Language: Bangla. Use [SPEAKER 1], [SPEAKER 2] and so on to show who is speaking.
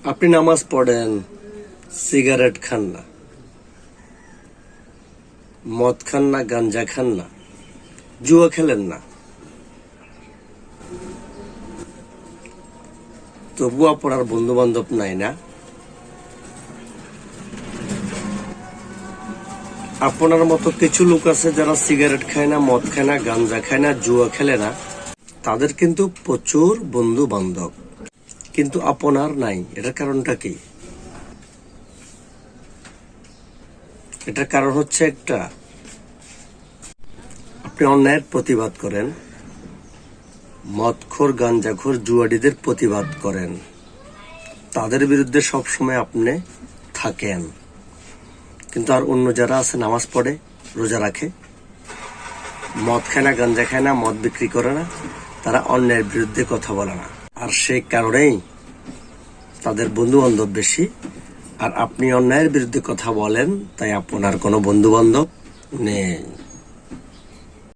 [SPEAKER 1] আপনি নামাজ পড়েন, সিগারেট খান না, মদ খান না, গাঞ্জা খান না, জুয়া খেলেন না, তবু আপনার বন্ধু বান্ধব নাই না? আপনার মতো কিছু লোক আছে যারা সিগারেট খায় না, মদ খায় না, গাঞ্জা খায় না, জুয়া খেলে না, তাদের কিন্তু প্রচুর বন্ধু বান্ধব, কিন্তু আপনার নাই। এটার কারণটা কি? এটার কারণ হচ্ছে একটা, আপনি অন্যায়ের প্রতিবাদ করেন, মদখোর গাঞ্জাখোর জুয়াড়িদের প্রতিবাদ করেন, তাদের বিরুদ্ধে সবসময় আপনি থাকেন। কিন্তু আর অন্য যারা আছে, নামাজ পড়ে, রোজা রাখে, মদ খায় না, গাঞ্জা খায় না, মদ বিক্রি করে না, তারা অন্যের বিরুদ্ধে কথা বলে না। আর সেই কারণেই তাদের বন্ধু বান্ধব বেশি। আর আপনি অন্যায়ের বিরুদ্ধে কথা বলেন, তাই আপনার কোনো বন্ধু বান্ধব নেই।